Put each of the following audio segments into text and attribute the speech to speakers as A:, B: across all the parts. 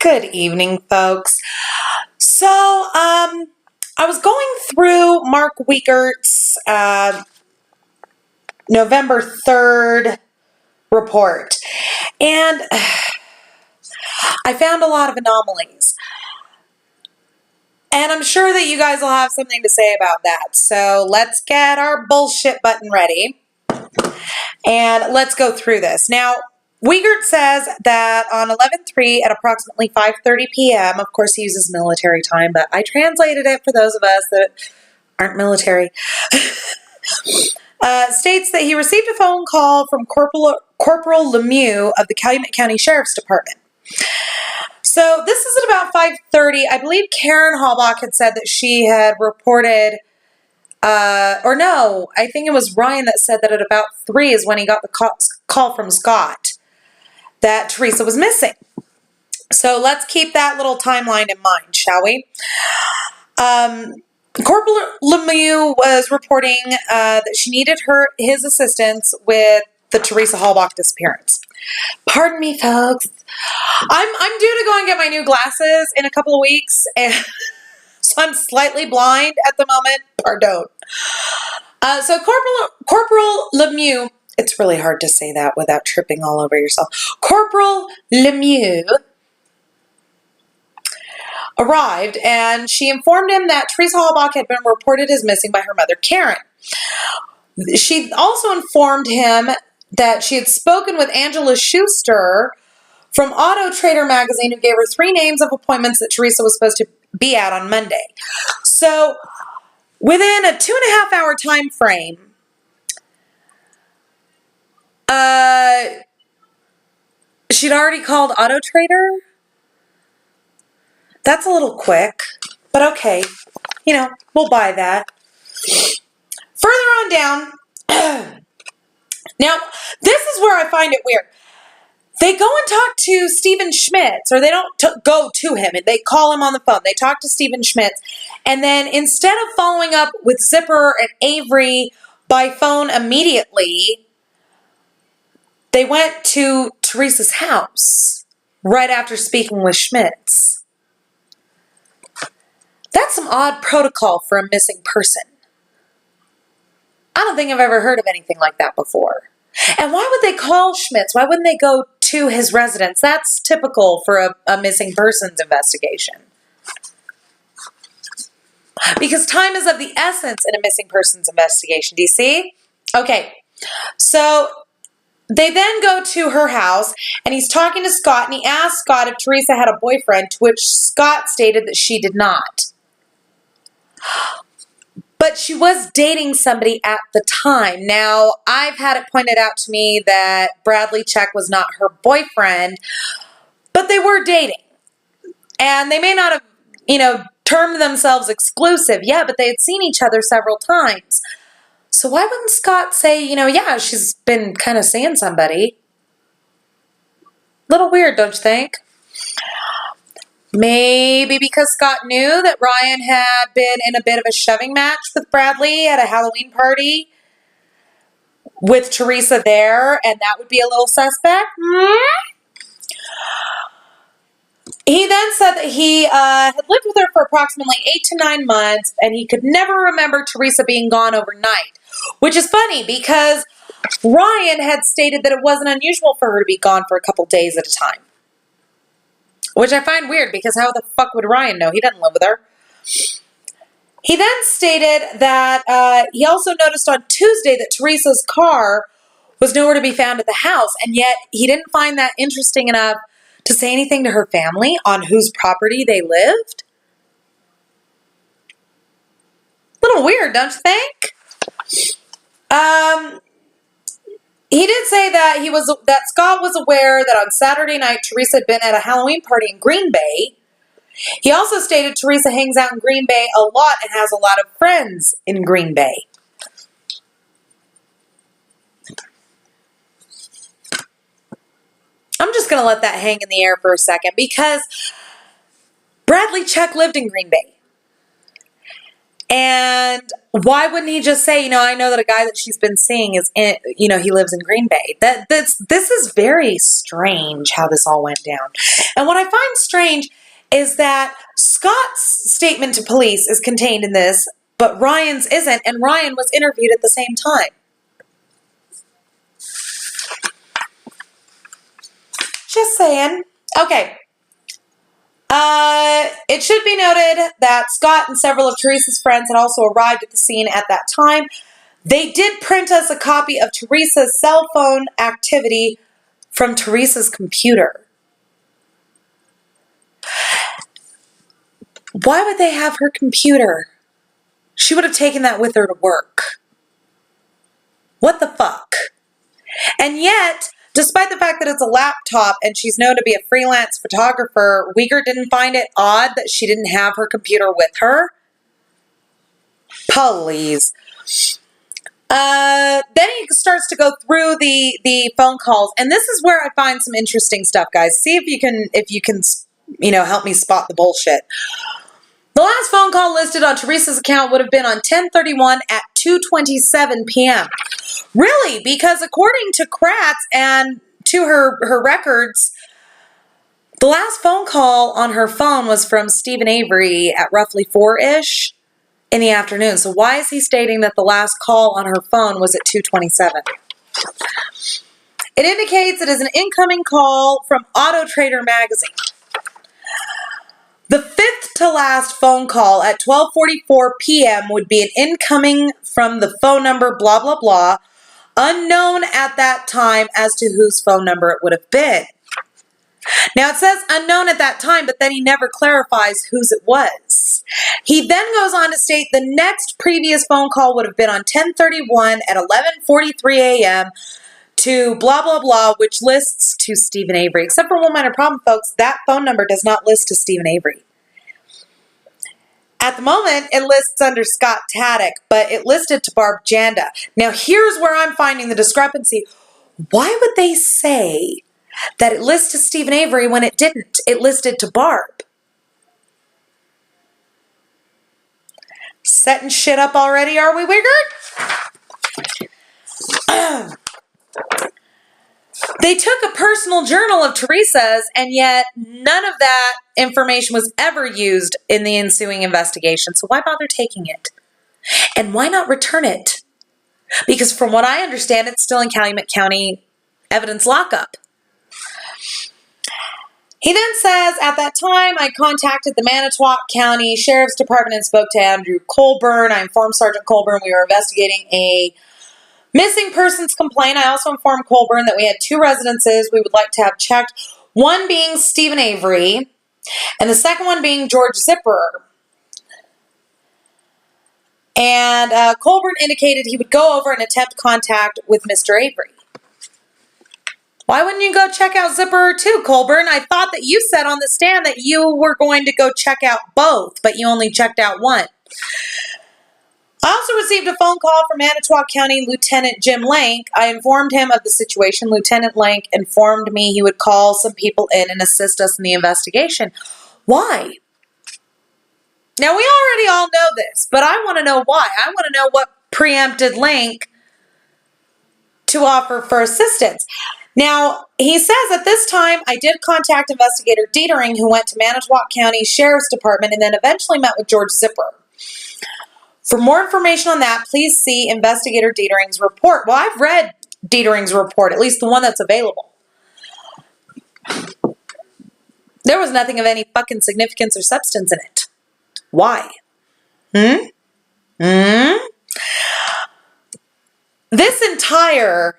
A: Good evening, folks. So, I was going through Mark Weigert's November 3rd report, and I found a lot of anomalies. And I'm sure that you guys will have something to say about that. So let's get our bullshit button ready, and let's go through this. Now, Weigert says that on 11/3 at approximately 5:30 p.m., of course he uses military time, but I translated it for those of us that aren't military, states that he received a phone call from Corporal Lemieux of the Calumet County Sheriff's Department. So this is at about 5:30. I believe Karen Halbach had said that she had reported, or no, I think it was Ryan that said that at about 3 is when he got the call from Scott that Teresa was missing. So let's keep that little timeline in mind, shall we? Corporal Lemieux was reporting that she needed his assistance with the Teresa Halbach disappearance. Pardon me, folks. I'm due to go and get my new glasses in a couple of weeks, and so I'm slightly blind at the moment. Pardon. So Corporal Lemieux, it's really hard to say that without tripping all over yourself. Corporal Lemieux arrived, and she informed him that Teresa Halbach had been reported as missing by her mother, Karen. She also informed him that she had spoken with Angela Schuster from Auto Trader magazine, who gave her 3 names of appointments that Teresa was supposed to be at on Monday. So within a 2.5-hour time frame, she'd already called Auto Trader. That's a little quick, but okay. We'll buy that. Further on down, now, this is where I find it weird. They go and talk to Stephen Schmitz, or they don't go to him, and they call him on the phone. They talk to Stephen Schmitz, and then instead of following up with Zipper and Avery by phone immediately, they went to Teresa's house right after speaking with Schmitz. That's some odd protocol for a missing person. I don't think I've ever heard of anything like that before. And why would they call Schmitz? Why wouldn't they go to his residence? That's typical for a missing persons investigation. Because time is of the essence in a missing persons investigation. Do you see? Okay. So they then go to her house, and he's talking to Scott, and he asks Scott if Teresa had a boyfriend, to which Scott stated that she did not. But she was dating somebody at the time. Now, I've had it pointed out to me that Bradley Check was not her boyfriend, but they were dating. And they may not have, termed themselves exclusive yet, but they had seen each other several times. So why wouldn't Scott say, yeah, she's been kind of seeing somebody? Little weird, don't you think? Maybe because Scott knew that Ryan had been in a bit of a shoving match with Bradley at a Halloween party with Teresa there, and that would be a little suspect. He then said that he had lived with her for approximately 8 to 9 months, and he could never remember Teresa being gone overnight, which is funny because Ryan had stated that it wasn't unusual for her to be gone for a couple days at a time. Which I find weird, because how the fuck would Ryan know? He doesn't live with her. He then stated that he also noticed on Tuesday that Teresa's car was nowhere to be found at the house, and yet he didn't find that interesting enough to say anything to her family on whose property they lived. Little weird, don't you think? He did say that Scott was aware that on Saturday night Teresa had been at a Halloween party in Green Bay. He also stated Teresa hangs out in Green Bay a lot and has a lot of friends in Green Bay. I'm just going to let that hang in the air for a second, because Bradley Check lived in Green Bay. And why wouldn't he just say, I know that a guy that she's been seeing is in, he lives in Green Bay. This is very strange how this all went down. And what I find strange is that Scott's statement to police is contained in this, but Ryan's isn't, and Ryan was interviewed at the same time. Just saying. Okay. It should be noted that Scott and several of Teresa's friends had also arrived at the scene at that time. They did print us a copy of Teresa's cell phone activity from Teresa's computer. Why would they have her computer? She would have taken that with her to work. What the fuck? And yet, despite the fact that it's a laptop and she's known to be a freelance photographer, Weigert didn't find it odd that she didn't have her computer with her. Please. Then he starts to go through the phone calls, and this is where I find some interesting stuff, guys. See if you can help me spot the bullshit. The last phone call listed on Teresa's account would have been on 10/31 at 2:27 p.m. Really? Because according to Kratz and to her records, the last phone call on her phone was from Stephen Avery at roughly 4-ish in the afternoon. So why is he stating that the last call on her phone was at 2:27? It indicates it is an incoming call from Auto Trader magazine. The fifth to last phone call at 12:44 p.m. would be an incoming from the phone number blah, blah, blah, unknown at that time as to whose phone number it would have been. Now, it says unknown at that time, but then he never clarifies whose it was. He then goes on to state the next previous phone call would have been on 10/31 at 11:43 a.m. to blah, blah, blah, which lists to Stephen Avery. Except for one minor problem, folks, that phone number does not list to Stephen Avery. At the moment, it lists under Scott Taddick, but it listed to Barb Janda. Now, here's where I'm finding the discrepancy. Why would they say that it lists to Stephen Avery when it didn't? It listed to Barb. Setting shit up already, are we, Weigert? They took a personal journal of Teresa's, and yet none of that information was ever used in the ensuing investigation. So why bother taking it? And why not return it? Because from what I understand, it's still in Calumet County evidence lockup. He then says, at that time, I contacted the Manitowoc County Sheriff's Department and spoke to Andrew Colburn. I informed Sergeant Colburn we were investigating a missing persons complaint. I also informed Colburn that we had 2 residences we would like to have checked, one being Stephen Avery, and the second one being George Zipper. And Colburn indicated he would go over and attempt contact with Mr. Avery. Why wouldn't you go check out Zipper too, Colburn? I thought that you said on the stand that you were going to go check out both, but you only checked out one. I also received a phone call from Manitowoc County Lieutenant Jim Lank. I informed him of the situation. Lieutenant Lank informed me he would call some people in and assist us in the investigation. Why? Now, we already all know this, but I want to know why. I want to know what preempted Lank to offer for assistance. Now, he says at this time, I did contact Investigator Dietering, who went to Manitowoc County Sheriff's Department and then eventually met with George Zipper. For more information on that, please see Investigator Dietering's report. Well, I've read Dietering's report, at least the one that's available. There was nothing of any fucking significance or substance in it. Why? This entire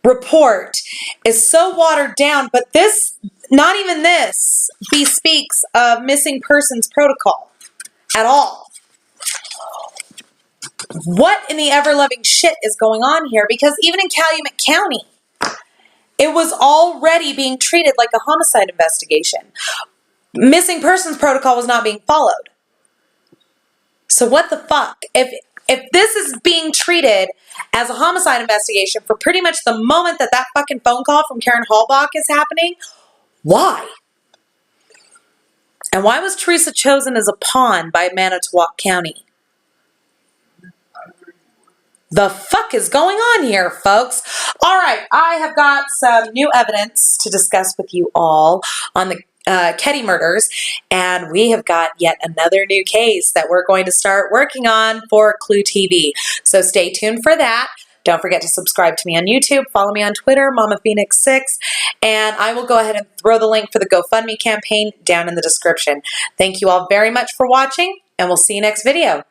A: report is so watered down, but this, not even this, bespeaks of missing persons protocol at all. What in the ever-loving shit is going on here? Because even in Calumet County, it was already being treated like a homicide investigation. Missing persons protocol was not being followed. So what the fuck? If this is being treated as a homicide investigation for pretty much the moment that that fucking phone call from Karen Hallbach is happening, why? And why was Teresa chosen as a pawn by Manitowoc County? The fuck is going on here, folks? All right, I have got some new evidence to discuss with you all on the Ketty murders, and we have got yet another new case that we're going to start working on for Clue TV. So stay tuned for that. Don't forget to subscribe to me on YouTube, follow me on Twitter, Mama Phoenix 6, and I will go ahead and throw the link for the GoFundMe campaign down in the description. Thank you all very much for watching, and we'll see you next video.